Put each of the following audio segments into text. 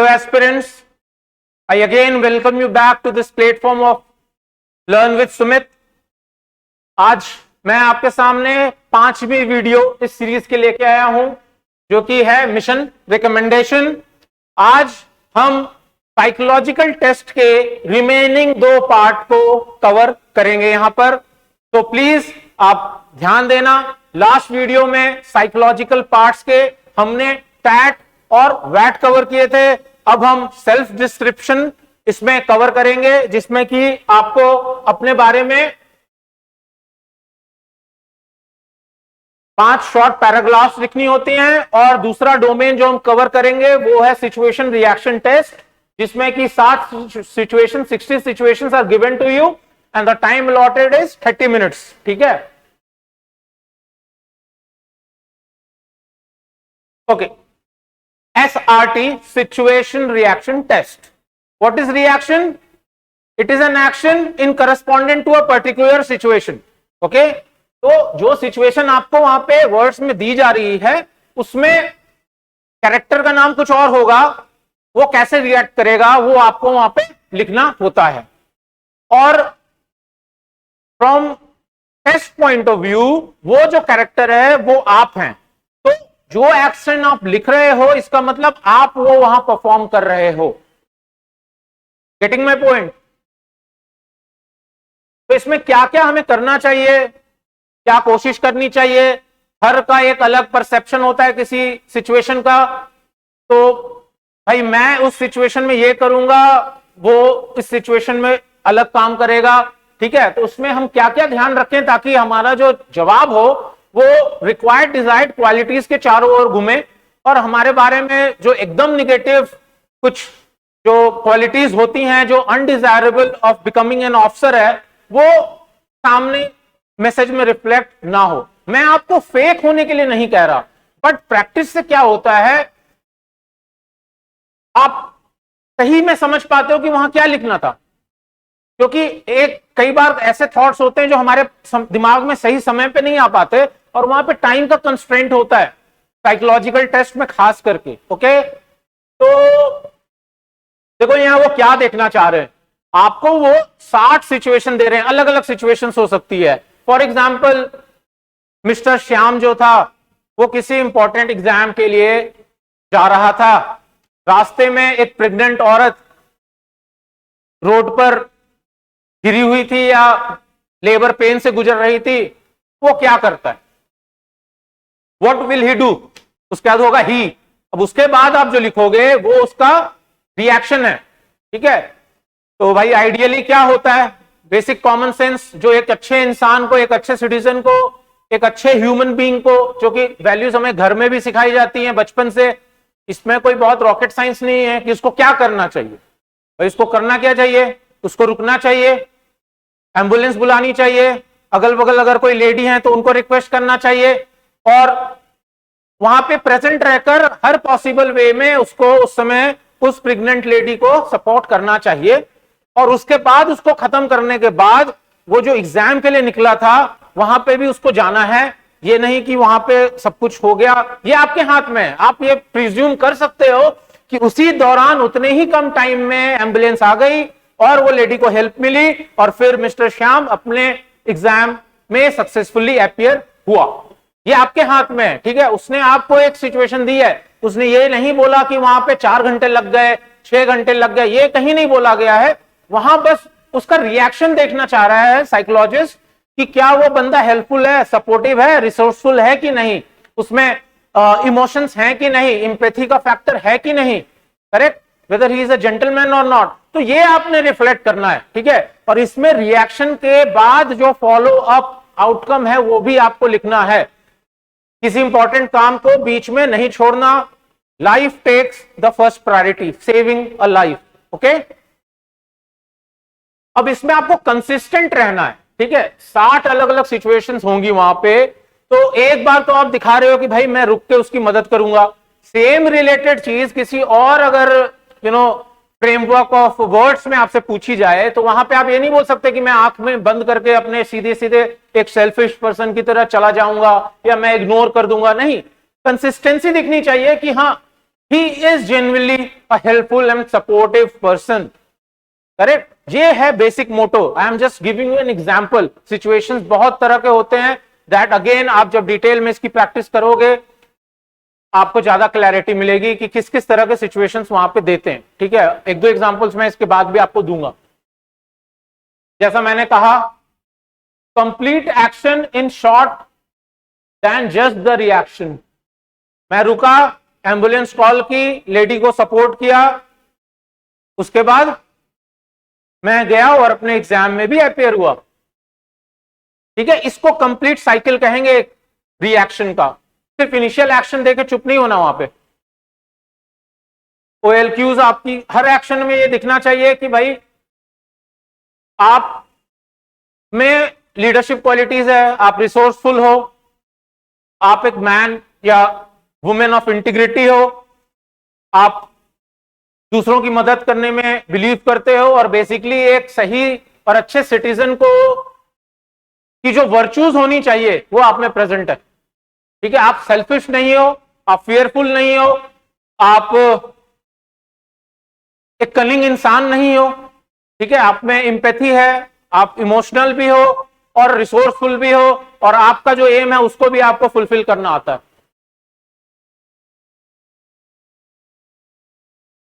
Hello aspirants, I again welcome you back to this platform of Learn with Sumit. आज मैं आपके सामने 5वीं वीडियो इस सीरीज के लेके आया हूं जो कि है मिशन रिकमेंडेशन। आज हम साइकोलॉजिकल टेस्ट के रिमेनिंग 2 पार्ट को कवर करेंगे यहां पर, तो प्लीज आप ध्यान देना। लास्ट वीडियो में साइकोलॉजिकल पार्ट्स के हमने टैट और वैट कवर किए थे। अब हम सेल्फ डिस्क्रिप्शन इसमें कवर करेंगे, जिसमें कि आपको अपने बारे में 5 शॉर्ट पैराग्राफ्स लिखनी होती हैं। और दूसरा डोमेन जो हम कवर करेंगे वो है सिचुएशन रिएक्शन टेस्ट, जिसमें कि 60 situations are given to you and the time allotted is 30 minutes. ठीक है, okay. SRT, situation reaction test. What is reaction? It is an action in correspondent to a particular situation. Okay? तो जो situation आपको वहां पे words में दी जा रही है उसमें कैरेक्टर का नाम कुछ और होगा, वो कैसे रिएक्ट करेगा वो आपको वहां पे लिखना होता है। और from test point of view वो जो कैरेक्टर है वो आप हैं, तो जो एक्शन आप लिख रहे हो इसका मतलब आप वो वहां परफॉर्म कर रहे हो। Getting my point? तो इसमें क्या क्या हमें करना चाहिए, क्या कोशिश करनी चाहिए। हर का एक अलग परसेप्शन होता है किसी सिचुएशन का। तो भाई मैं उस सिचुएशन में ये करूंगा, वो इस सिचुएशन में अलग काम करेगा। ठीक है, तो उसमें हम क्या क्या ध्यान रखें ताकि हमारा जो जवाब हो वो रिक्वायर्ड डिजायर्ड क्वालिटीज के चारों ओर घूमे, और हमारे बारे में जो एकदम निगेटिव कुछ जो क्वालिटीज होती हैं जो undesirable of becoming an officer है वो सामने मैसेज में रिफ्लेक्ट ना हो। मैं आपको फेक होने के लिए नहीं कह रहा, बट प्रैक्टिस से क्या होता है आप सही में समझ पाते हो कि वहां क्या लिखना था। क्योंकि कई बार ऐसे थॉट्स होते हैं जो हमारे दिमाग में सही समय पे नहीं आ पाते, और वहां पे टाइम का कंस्ट्रेंट होता है साइकोलॉजिकल टेस्ट में खास करके। ओके, तो देखो यहां वो क्या देखना चाह रहे हैं, आपको वो 60 सिचुएशन दे रहे हैं, अलग अलग सिचुएशंस हो सकती है। फॉर एग्जांपल मिस्टर श्याम जो था वो किसी इंपॉर्टेंट एग्जाम के लिए जा रहा था। रास्ते में एक प्रेग्नेंट औरत रोड पर गिरी हुई थी या लेबर पेन से गुजर रही थी। वो क्या करता है, व्हाट विल ही डू? उसके बाद होगा ही। अब उसके बाद आप जो लिखोगे वो उसका रिएक्शन है। ठीक है, तो भाई आइडियली क्या होता है, बेसिक कॉमन सेंस जो एक अच्छे इंसान को, एक अच्छे सिटीजन को, एक अच्छे ह्यूमन बीइंग को, जो कि वैल्यूज हमें घर में भी सिखाई जाती हैं बचपन से, इसमें कोई बहुत रॉकेट साइंस नहीं है कि उसको क्या करना चाहिए। भाई इसको करना क्या चाहिए, उसको रुकना चाहिए, एम्बुलेंस बुलानी चाहिए, अगल बगल अगर कोई लेडी है तो उनको रिक्वेस्ट करना चाहिए, और वहां पे प्रेजेंट रहकर हर पॉसिबल वे में उसको उस समय उस प्रेग्नेंट लेडी को सपोर्ट करना चाहिए। और उसके बाद उसको खत्म करने के बाद वो जो एग्जाम के लिए निकला था वहां पे भी उसको जाना है। ये नहीं कि वहां पे सब कुछ हो गया, ये आपके हाथ में है। आप ये प्रिज्यूम कर सकते हो कि उसी दौरान उतने ही कम टाइम में एम्बुलेंस आ गई और वो लेडी को हेल्प मिली, और फिर मिस्टर श्याम अपने एग्जाम में सक्सेसफुली अपीयर हुआ। ये आपके हाथ में है। ठीक है, उसने आपको एक सिचुएशन दी है, उसने ये नहीं बोला कि वहां पे 4 घंटे लग गए, 6 घंटे लग गए, ये कहीं नहीं बोला गया है। वहां बस उसका रिएक्शन देखना चाह रहा है साइकोलॉजिस्ट कि क्या वो बंदा हेल्पफुल है, सपोर्टिव है, रिसोर्सफुल है कि नहीं, उसमें इमोशंस हैं कि नहीं, एम्पैथी का फैक्टर है कि नहीं, correct, weather he is a gentleman और नॉट। तो ये आपने रिफ्लेक्ट करना है। ठीक है, और इसमें रिएक्शन के बाद जो फॉलो अप आउटकम है वो भी आपको लिखना है। किसी इंपॉर्टेंट काम को बीच में नहीं छोड़ना। Life takes the first priority, saving a life. Okay, अब इसमें आपको कंसिस्टेंट रहना है। ठीक है, 60 अलग अलग सिचुएशंस होंगी वहां पे, तो एक बार तो आप दिखा रहे हो कि भाई मैं रुक के उसकी मदद करूंगा। सेम रिलेटेड चीज किसी और अगर फ्रेमवर्क ऑफ वर्ड्स में आपसे पूछी जाए तो वहां पे आप ये नहीं बोल सकते कि मैं आंख में बंद करके अपने सीधे सीधे एक सेल्फिश पर्सन की तरह चला जाऊंगा या मैं इग्नोर कर दूंगा। नहीं, कंसिस्टेंसी दिखनी चाहिए कि हाँ he is genuinely a helpful and supportive person. Correct, ये है basic motto. I am just giving you an example. Situations बहुत तरह के होते हैं, दैट अगेन आप जब डिटेल में इसकी प्रैक्टिस करोगे आपको ज्यादा क्लैरिटी मिलेगी कि किस किस तरह के सिचुएशंस वहां पे देते हैं. ठीक है, एक दो एग्जांपल्स मैं इसके बाद भी आपको दूंगा. जैसा मैंने कहा, complete action in short then just the reaction. मैं रुका, एम्बुलेंस कॉल की, लेडी को सपोर्ट किया, उसके बाद मैं गया और अपने एग्जाम में भी अपेयर हुआ. ठीक है, इसको कंप्लीट साइकिल कहेंगे रिएक्शन का. सिर्फ इनिशियल एक्शन देके चुप नहीं होना वहां पे. OLQs आपकी हर एक्शन में ये दिखना चाहिए कि भाई आप में लीडरशिप क्वालिटीज है, आप रिसोर्सफुल हो, आप एक मैन या वुमेन ऑफ इंटीग्रिटी हो, आप दूसरों की मदद करने में बिलीव करते हो, और बेसिकली एक सही और अच्छे सिटीजन को की जो वर्च्यूज होनी चाहिए वो आप में प्रेजेंट है. ठीक है, आप सेल्फिश नहीं हो, आप फियरफुल नहीं हो, आप एक कनिंग इंसान नहीं हो. ठीक है, आप में एम्पैथी है, आप इमोशनल भी हो और रिसोर्सफुल भी हो, और आपका जो एम है उसको भी आपको फुलफिल करना आता है.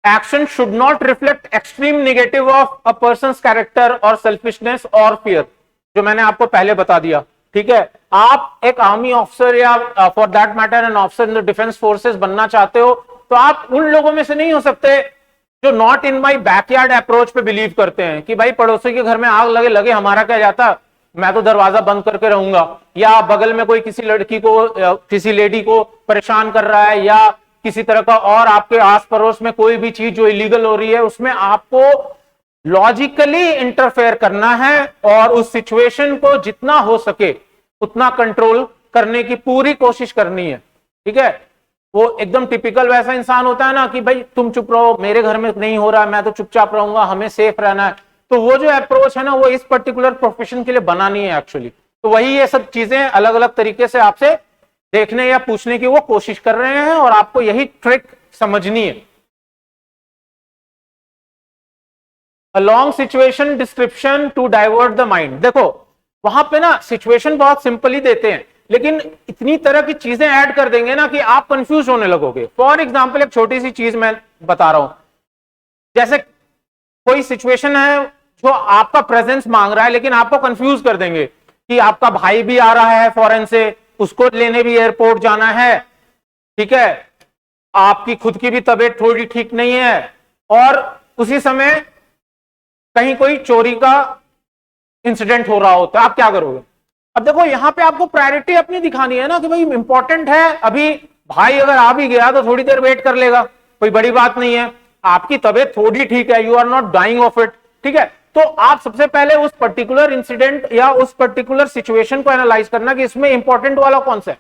Action should not reflect extreme negative of a person's character or selfishness or fear. जो मैंने आपको पहले बता दिया. ठीक है, आप एक आर्मी ऑफिसर या for that matter an officer in the defence forces बनना चाहते हो, तो आप उन लोगों में से नहीं हो सकते जो not in my backyard approach पे बिलीव करते हैं कि भाई पड़ोसी के घर में आग लगे लगे हमारा क्या जाता, मैं तो दरवाजा बंद करके रहूंगा. या बगल में कोई किसी लड़की को किसी लेडी को परेशान कर रहा है, या किसी तरह का और आपके आस पड़ोस में कोई भी चीज जो इलीगल हो रही है, उसमें आपको लॉजिकली इंटरफेयर करना है और उस सिचुएशन को जितना हो सके उतना कंट्रोल करने की पूरी कोशिश करनी है. ठीक है, वो एकदम टिपिकल वैसा इंसान होता है ना कि भाई तुम चुप रहो, मेरे घर में नहीं हो रहा, मैं तो चुपचाप रहूंगा, हमें सेफ रहना है. तो वो जो अप्रोच है ना, वो इस पर्टिकुलर प्रोफेशन के लिए बना नहीं है एक्चुअली. तो वही ये सब चीजें अलग अलग तरीके से आपसे देखने या पूछने की वो कोशिश कर रहे हैं, और आपको यही ट्रिक समझनी है. A long situation description to divert the mind. देखो वहां पे ना सिचुएशन बहुत सिंपल ही देते हैं, लेकिन इतनी तरह की चीजें ऐड कर देंगे ना कि आप कंफ्यूज होने लगोगे. फॉर एग्जाम्पल एक छोटी सी चीज मैं बता रहा हूं. जैसे कोई सिचुएशन है जो आपका प्रेजेंस मांग रहा है, लेकिन आपको कंफ्यूज कर देंगे कि आपका भाई भी आ रहा है फॉरेन से, उसको लेने भी एयरपोर्ट जाना है. ठीक है, आपकी खुद की भी तबीयत थोड़ी ठीक नहीं है, और उसी समय कहीं कोई चोरी का इंसिडेंट हो रहा होता है. आप क्या करोगे? अब देखो यहां पे आपको प्रायोरिटी अपनी दिखानी है ना कि भाई इंपॉर्टेंट है, अभी भाई अगर आ भी गया तो थोड़ी देर वेट कर लेगा, कोई बड़ी बात नहीं है, आपकी तबीयत थोड़ी ठीक है, you are not dying of it. ठीक है, तो आप सबसे पहले उस पर्टिकुलर इंसिडेंट या उस पर्टिकुलर सिचुएशन को एनालाइज करना कि इसमें इंपॉर्टेंट वाला कौन सा है.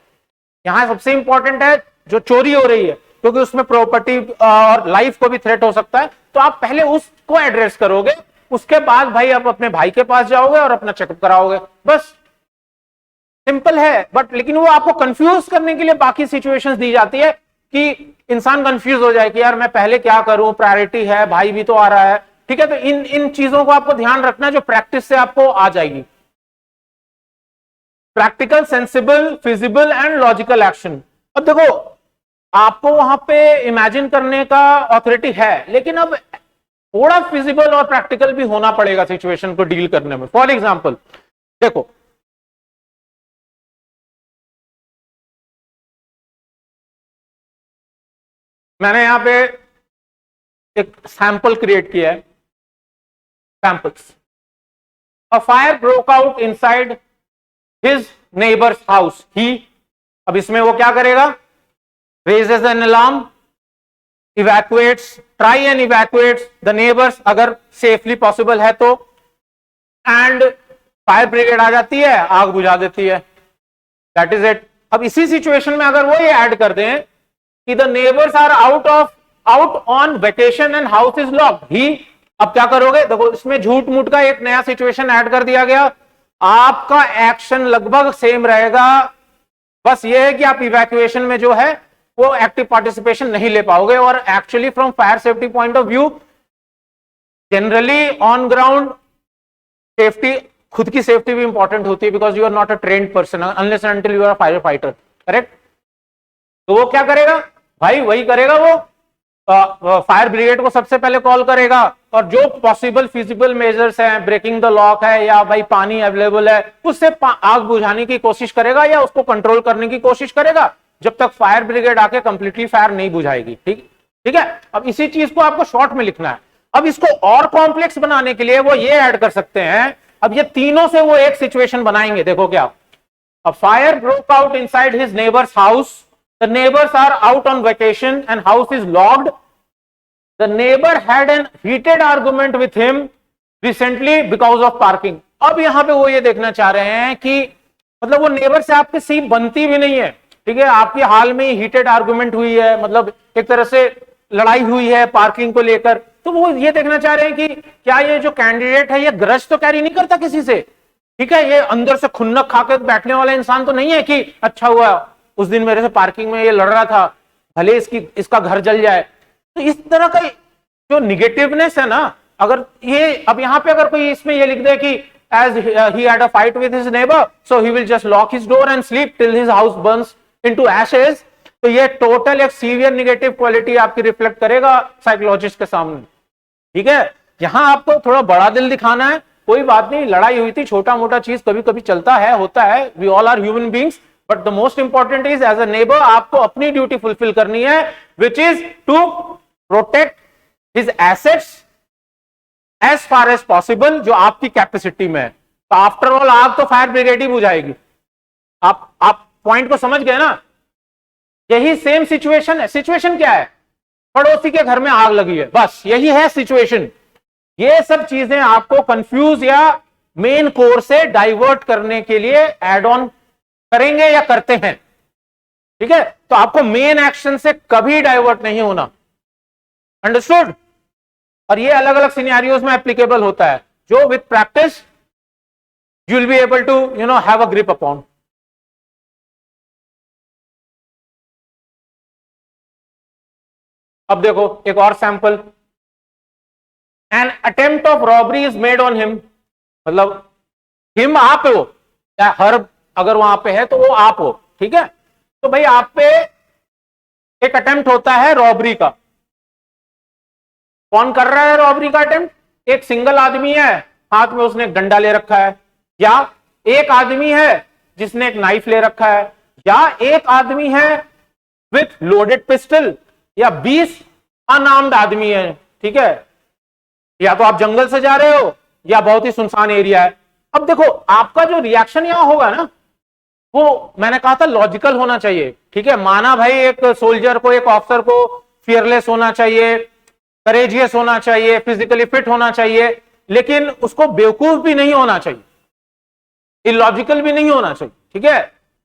यहां सबसे इंपॉर्टेंट है जो चोरी हो रही है, क्योंकि उसमें प्रॉपर्टी और लाइफ को भी थ्रेट हो सकता है. तो आप पहले उसको एड्रेस करोगे, उसके बाद भाई आप अपने भाई के पास जाओगे और अपना चेकअप कराओगे. बस सिंपल है. बट लेकिन वो आपको कंफ्यूज करने के लिए बाकी सिचुएशंस दी जाती है कि इंसान कंफ्यूज हो जाए कि यार मैं पहले क्या करूं, प्रायोरिटी है, भाई भी तो आ रहा है. ठीक है, तो इन चीजों को आपको ध्यान रखना जो प्रैक्टिस से आपको आ जाएगी. Practical, sensible, feasible and logical action. अब देखो आपको वहां पे इमेजिन करने का ऑथोरिटी है, लेकिन अब थोड़ा फिजिबल और प्रैक्टिकल भी होना पड़ेगा सिचुएशन को डील करने में. फॉर एग्जाम्पल देखो, मैंने यहां पे एक सैंपल क्रिएट किया है. Samples. A fire broke out inside his neighbours house. He, अब इसमें वो क्या करेगा? Raises an alarm, evacuates, try and evacuates the neighbours अगर सेफली पॉसिबल है तो, एंड फायर ब्रिगेड आ जाती है, आग बुझा देती है. That is it. अब इसी सिचुएशन में अगर वो ये ऐड कर दें कि the neighbours are out on vacation and house is locked. He, अब क्या करोगे? देखो इसमें झूठ मूठ का एक नया सिचुएशन ऐड कर दिया गया. आपका एक्शन लगभग सेम रहेगा, बस ये है कि आप इवैक्यूएशन में जो है वो एक्टिव पार्टिसिपेशन नहीं ले पाओगे। और actually from fire safety point of view, generally on ground safety, खुद की सेफ्टी भी इंपॉर्टेंट होती है, because you are not a trained person unless and until you are a firefighter, correct. तो वो क्या करेगा भाई, वही करेगा, वो फायर ब्रिगेड को सबसे पहले कॉल करेगा, और जो पॉसिबल फिजिबल मेजर्स हैं, ब्रेकिंग द लॉक है या भाई पानी अवेलेबल है, उससे आग बुझाने की कोशिश करेगा या उसको कंट्रोल करने की कोशिश करेगा, जब तक फायर ब्रिगेड आके कंप्लीटली फायर नहीं बुझाएगी। ठीक ठीक है। अब इसी चीज को आपको शॉर्ट में लिखना है। अब इसको और कॉम्प्लेक्स बनाने के लिए वो ये ऐड कर सकते हैं, अब ये तीनों से वो एक सिचुएशन बनाएंगे। देखो क्या, अ fire broke out inside his neighbours house, the neighbors are out on vacation and house is locked, the neighbor had an heated argument with him recently because of parking। अब यहां पे वो ये देखना चाह रहे हैं कि मतलब वो नेबर से आपकी सीप बनती भी नहीं है, ठीक है, आपकी हाल में हीटेड आर्गुमेंट हुई है, मतलब एक तरह से लड़ाई हुई है पार्किंग को लेकर, तो वो ये देखना चाह रहे हैं कि क्या ये जो कैंडिडेट है ये ग्रज तो कैरी नहीं करता किसी से, ठीक है, ये अंदर से खुन्नक खाकर बैठने वाला इंसान तो नहीं है कि अच्छा हुआ उस दिन मेरे से पार्किंग में ये लड़ रहा था, भले इसका घर जल जाए। तो इस तरह का जो निगेटिवनेस है ना, अगर ये अब यहां पे अगर कोई इसमें ये लिख दे कि as he had a fight with his neighbour so he will just lock his door and sleep till his house burns into ashes, तो ये टोटल एक सीवियर निगेटिव क्वालिटी आपकी रिफ्लेक्ट करेगा साइकोलॉजिस्ट के सामने। ठीक है, यहां आपको थोड़ा बड़ा दिल दिखाना है, कोई बात नहीं, लड़ाई हुई थी, छोटा मोटा चीज कभी कभी चलता है, होता है, we all are human beings, but the most important is as a neighbour आपको अपनी ड्यूटी फुलफिल करनी है, which is to protect his assets as far as possible, जो आपकी कैपेसिटी में है। तो आफ्टर ऑल आग तो फायर ब्रिगेड ही बुझाएगी। आप पॉइंट को समझ गए ना, यही सेम सिचुएशन है। सिचुएशन क्या है, पड़ोसी के घर में आग लगी है, बस यही है सिचुएशन। ये सब चीजें आपको कंफ्यूज या मेन कोर से डाइवर्ट करने के लिए एड ऑन करेंगे या करते हैं, ठीक है। तो आपको मेन एक्शन से कभी डाइवर्ट नहीं होना, अंडरस्टूड। और ये अलग अलग सिनेरियोज में एप्लीकेबल होता है, जो with practice you will be able to have a grip upon. अब देखो एक और sample, an attempt of robbery is made on him, मतलब हिम आप हो या हर, अगर वहां पे है तो वो आप हो, ठीक है। तो भाई आप पे एक अटेम्प्ट होता है रॉबरी का, कौन कर रहा है रॉबरी का अटेम्प्ट, एक सिंगल आदमी है, हाथ में उसने एक डंडा ले रखा है, या एक आदमी है जिसने एक नाइफ ले रखा है, या एक आदमी है विथ लोडेड पिस्टल, या 20 अनआर्म्ड आदमी है, ठीक है। या तो आप जंगल से जा रहे हो या बहुत ही सुनसान एरिया है। अब देखो आपका जो रिएक्शन यहां होगा ना, वो मैंने कहा था लॉजिकल होना चाहिए, ठीक है। माना भाई एक सोल्जर को, एक ऑफिसर को फियरलेस होना चाहिए, करेजियस होना चाहिए, फिजिकली फिट होना चाहिए, लेकिन उसको बेवकूफ भी नहीं होना चाहिए, इलॉजिकल भी नहीं होना चाहिए, ठीक है।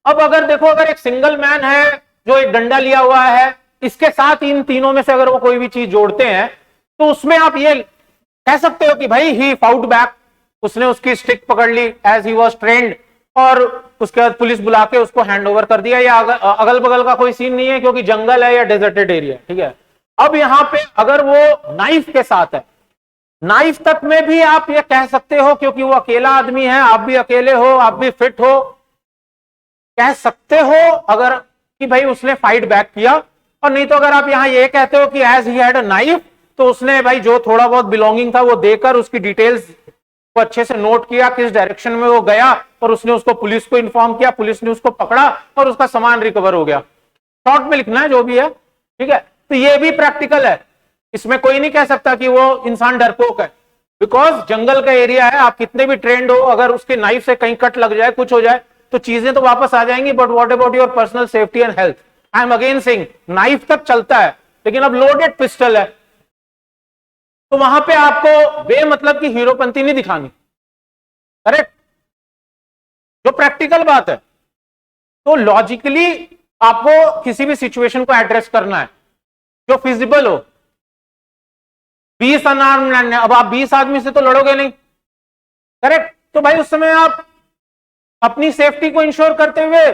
अब अगर देखो, अगर एक सिंगल मैन है जो एक डंडा लिया हुआ है, इसके साथ इन तीनों में से अगर वो कोई भी चीज जोड़ते हैं, तो उसमें आप ये कह सकते हो कि भाई ही फाउट बैक, उसने उसकी स्टिक पकड़ ली एज ही वाज ट्रेंड, और उसके बाद पुलिस बुला के उसको हैंड ओवर कर दिया, या अगल बगल का कोई सीन नहीं है क्योंकि जंगल है या डेजर्टेड एरिया, ठीक है। अब यहां पे अगर वो नाइफ के साथ है, नाइफ तक में भी आप ये कह सकते हो क्योंकि वो अकेला आदमी है, आप भी अकेले हो, आप भी फिट हो, कह सकते हो अगर कि भाई उसने फाइट बैक किया। और नहीं तो अगर आप यहां ये कहते हो कि as he had a knife, तो उसने भाई जो थोड़ा बहुत बिलोंगिंग था वो देकर उसकी डिटेल्स को अच्छे से नोट किया, किस डायरेक्शन में वो गया, और उसने उसको पुलिस को इन्फॉर्म किया, पुलिस ने उसको पकड़ा और उसका सामान रिकवर हो गया। शॉर्ट में लिखना है जो भी है, ठीक है। तो ये भी प्रैक्टिकल है, इसमें कोई नहीं कह सकता कि वो इंसान डरपोक है, बिकॉज जंगल का एरिया है, आप कितने भी ट्रेंड हो, अगर उसके नाइफ से कहीं कट लग जाए, कुछ हो जाए, तो चीजें तो वापस आ जाएंगी, but what about your personal safety and health. I am again saying knife तक चलता है, लेकिन अब लोडेड पिस्टल है, तो वहां पे आपको बेमतलब की हीरोपंती नहीं दिखानी, करेक्ट, जो प्रैक्टिकल बात है। तो लॉजिकली आपको किसी भी सिचुएशन को एड्रेस करना है जो फिजिबल हो। 20 अनआर्म्ड, अब आप 20 आदमी से तो लड़ोगे नहीं, करेक्ट। तो भाई उस समय आप अपनी सेफ्टी को इंश्योर करते हुए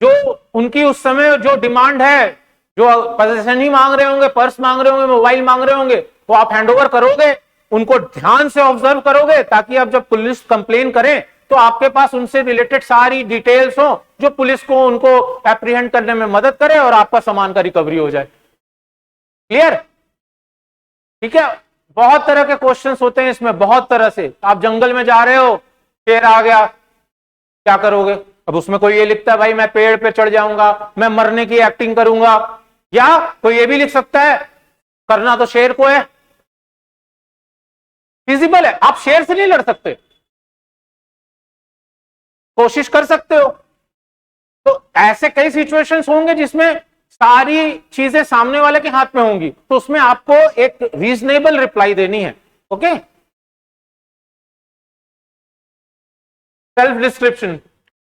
जो उनकी उस समय जो डिमांड है जो पोजीशन ही मांग रहे होंगे, पर्स मांग रहे होंगे, मोबाइल मांग रहे होंगे, वो आप हैंडओवर करोगे, उनको ध्यान से ऑब्जर्व करोगे, ताकि अब जब पुलिस कंप्लेन करें तो आपके पास उनसे रिलेटेड सारी डिटेल्स हो, जो पुलिस को उनको एप्रीहेंड करने में मदद करे और आपका सामान का रिकवरी हो जाए। क्लियर? ठीक है। बहुत तरह के क्वेश्चंस होते हैं इसमें, बहुत तरह से। आप जंगल में जा रहे हो, शेर आ गया, क्या करोगे? अब उसमें कोई ये लिखता है भाई मैं पेड़ पे चढ़ जाऊंगा, मैं मरने की एक्टिंग करूंगा, या कोई ये भी लिख सकता है करना तो शेर को है। फिजिबल है, आप शेर से नहीं लड़ सकते, कोशिश कर सकते हो। तो ऐसे कई सिचुएशंस होंगे जिसमें सारी चीजें सामने वाले के हाथ में होंगी, तो उसमें आपको एक रीजनेबल रिप्लाई देनी है। ओके। सेल्फ डिस्क्रिप्शन,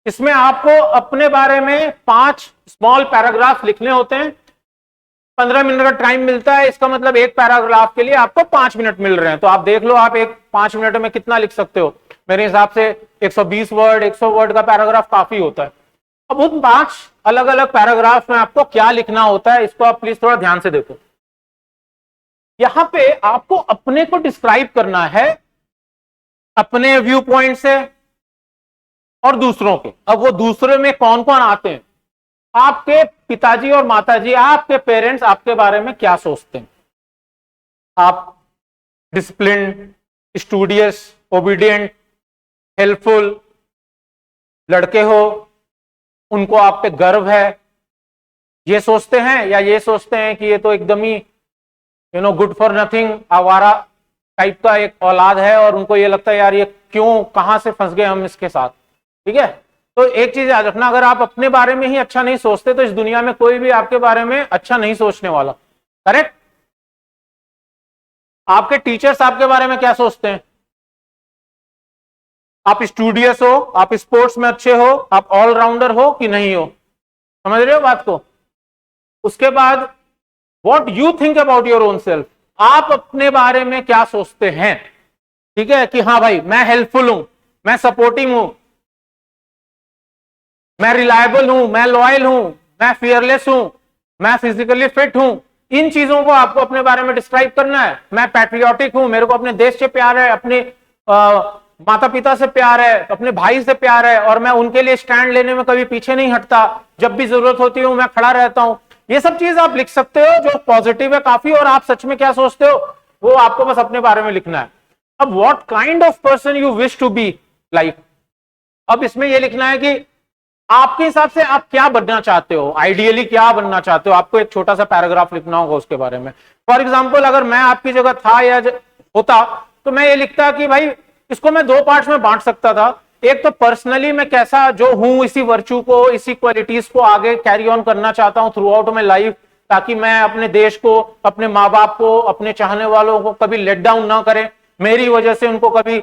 इसमें आपको अपने बारे में 5 स्मॉल पैराग्राफ लिखने होते हैं। 15 मिनट का टाइम मिलता है, इसका मतलब एक पैराग्राफ के लिए आपको 5 मिनट मिल रहे हैं। तो आप देख लो आप 5 मिनट में कितना लिख सकते हो। मेरे हिसाब से 120 वर्ड 100 वर्ड का पैराग्राफ काफी होता है। अब उन 5 अलग अलग पैराग्राफ में आपको क्या लिखना होता है, इसको आप प्लीज थोड़ा ध्यान से देखो। यहां पे आपको अपने को डिस्क्राइब करना है, अपने व्यू पॉइंट से और दूसरों के। अब वो दूसरे में कौन कौन आते हैं? आपके पिताजी और माताजी, आपके पेरेंट्स आपके बारे में क्या सोचते हैं? आप डिसिप्लिन, स्टूडियस, ओबीडियंट, हेल्पफुल लड़के हो, उनको आप पे गर्व है, ये सोचते हैं? या ये सोचते हैं कि ये तो एकदम ही गुड फॉर नथिंग, आवारा टाइप का एक औलाद है, और उनको ये लगता है यार ये क्यों, कहां से फंस गए हम इसके साथ। ठीक है। तो एक चीज याद रखना, अगर आप अपने बारे में ही अच्छा नहीं सोचते तो इस दुनिया में कोई भी आपके बारे में अच्छा नहीं सोचने वाला। करेक्ट? आपके टीचर्स आपके बारे में क्या सोचते हैं? आप स्टूडियस हो, आप स्पोर्ट्स में अच्छे हो, आप ऑलराउंडर हो कि नहीं हो? समझ रहे हो बात को? उसके बाद what you think about your own self, आप अपने बारे में क्या सोचते हैं? ठीक है, कि हाँ भाई मैं हेल्पफुल हूं, मैं सपोर्टिव हूं, मैं रिलायबल हूं, मैं लॉयल हूं, मैं फियरलेस हूं, मैं फिजिकली फिट हूं। इन चीजों को आपको अपने बारे में डिस्क्राइब करना है। मैं पैट्रियोटिक हूं, मेरे को अपने देश से प्यार है, अपने माता पिता से प्यार है, अपने भाई से प्यार है, और मैं उनके लिए स्टैंड लेने में कभी पीछे नहीं हटता, जब भी जरूरत होती है मैं खड़ा रहता हूं। ये सब चीज आप लिख सकते हो जो पॉजिटिव है काफी, और आप सच में क्या सोचते हो वो आपको बस अपने बारे में लिखना है। अब what kind of person you wish to be like, अब इसमें यह लिखना है कि आपके हिसाब से आप क्या बनना चाहते हो, आइडियली क्या बनना चाहते हो। आपको एक छोटा सा पैराग्राफ लिखना होगा उसके बारे में। फॉर एग्जाम्पल, अगर मैं आपकी जगह था या होता तो मैं ये लिखता कि भाई इसको मैं 2 पार्ट्स में बांट सकता था। एक तो पर्सनली मैं कैसा जो हूं, इसी वर्च्यू को, इसी क्वालिटीज को आगे कैरी ऑन करना चाहता हूं थ्रू आउट माई लाइफ, ताकि मैं अपने देश को, अपने माँ बाप को, अपने चाहने वालों को कभी लेट डाउन ना करें, मेरी वजह से उनको कभी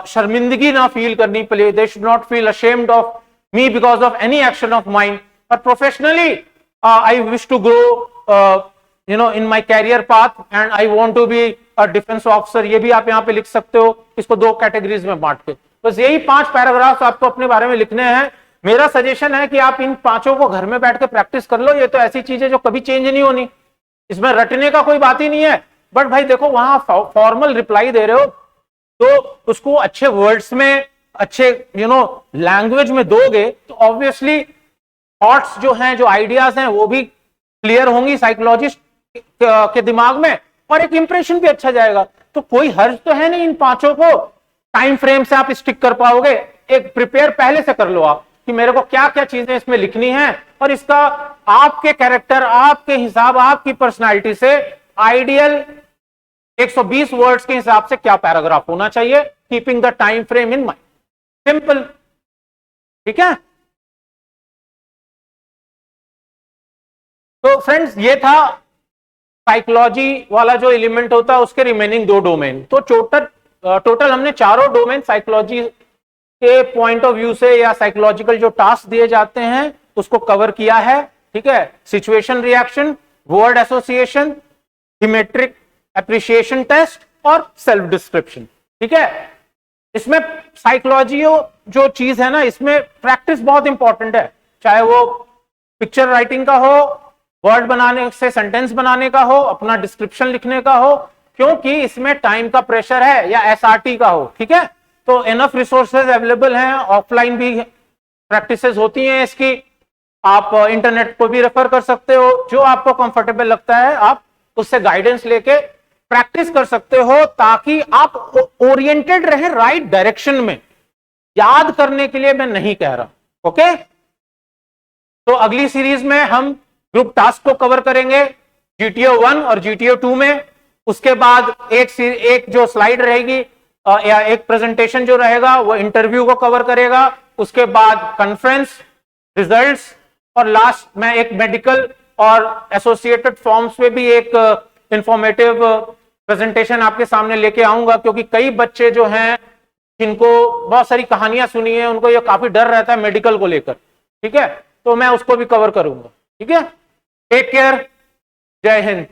शर्मिंदगी ना फील करनी पड़े। They should not feel ashamed of me because of any action of mine. But professionally I wish to grow in my career path and I want to be a defense officer. ये भी आप यहाँ पे लिख सकते हो, इसको 2 categories में बांट के। बस यही 5 पैराग्राफ आपको अपने बारे में लिखने हैं। मेरा सजेशन है कि आप इन 5 को घर में बैठ के प्रैक्टिस कर लो। ये तो ऐसी चीज है जो कभी चेंज नहीं होनी, इसमें रटने का कोई बात ही नहीं है। बट भाई देखो, वहां फॉर्मल रिप्लाई दे रहे हो तो उसको अच्छे वर्ड्स में, अच्छे लैंग्वेज में दोगे तो ऑब्वियसली थॉट्स जो हैं, जो आइडियाज हैं, वो भी क्लियर होंगी साइकोलॉजिस्ट के दिमाग में, और एक इंप्रेशन भी अच्छा जाएगा। तो कोई हर्ज तो है नहीं इन 5 को टाइम फ्रेम से आप स्टिक कर पाओगे। एक प्रिपेयर पहले से कर लो आप कि मेरे को क्या क्या चीजें इसमें लिखनी है, और इसका आपके कैरेक्टर, आपके हिसाब, आपकी पर्सनालिटी से आइडियल 120 वर्ड्स के हिसाब से क्या पैराग्राफ होना चाहिए, keeping the time frame in mind. Simple. ठीक है। तो फ्रेंड्स, ये था साइकोलॉजी वाला जो एलिमेंट होता है उसके रिमेनिंग 2 डोमेन। तो टोटल हमने 4 डोमेन साइकोलॉजी के पॉइंट ऑफ व्यू से या साइकोलॉजिकल जो टास्क दिए जाते हैं उसको कवर किया है। ठीक है। Situation reaction, word association, thematic appreciation test और सेल्फ डिस्क्रिप्शन। ठीक है। इसमें साइकोलॉजी जो चीज है ना, इसमें प्रैक्टिस बहुत इंपॉर्टेंट है, चाहे वो पिक्चर राइटिंग का हो, वर्ड बनाने से सेंटेंस बनाने का हो, अपना डिस्क्रिप्शन लिखने का हो, क्योंकि इसमें टाइम का प्रेशर है, या एसआरटी का हो, ठीक है। तो इनफ रिसोर्सेज अवेलेबल हैं, ऑफलाइन भी प्रैक्टिसेस होती हैं इसकी, आप इंटरनेट को भी रेफर कर सकते हो, जो आपको कंफर्टेबल लगता है आप उससे गाइडेंस लेके प्रैक्टिस कर सकते हो, ताकि आप ओरिएंटेड रहे राइट डायरेक्शन में। याद करने के लिए मैं नहीं कह रहा, ओके। तो अगली सीरीज में हम ग्रुप टास्क को कवर करेंगे GTO 1 और GTO 2 में। उसके बाद एक जो स्लाइड रहेगी या एक प्रेजेंटेशन जो रहेगा वो इंटरव्यू को कवर करेगा, उसके बाद कॉन्फ्रेंस, रिजल्ट्स, और लास्ट में एक मेडिकल और एसोसिएटेड फॉर्म्स में भी एक इंफॉर्मेटिव प्रेजेंटेशन आपके सामने लेके आऊंगा, क्योंकि कई बच्चे जो हैं जिनको बहुत सारी कहानियां सुनी है, उनको ये काफी डर रहता है मेडिकल को लेकर, ठीक है। तो मैं उसको भी कवर करूंगा, ठीक है। टेक केयर, जय हिंद।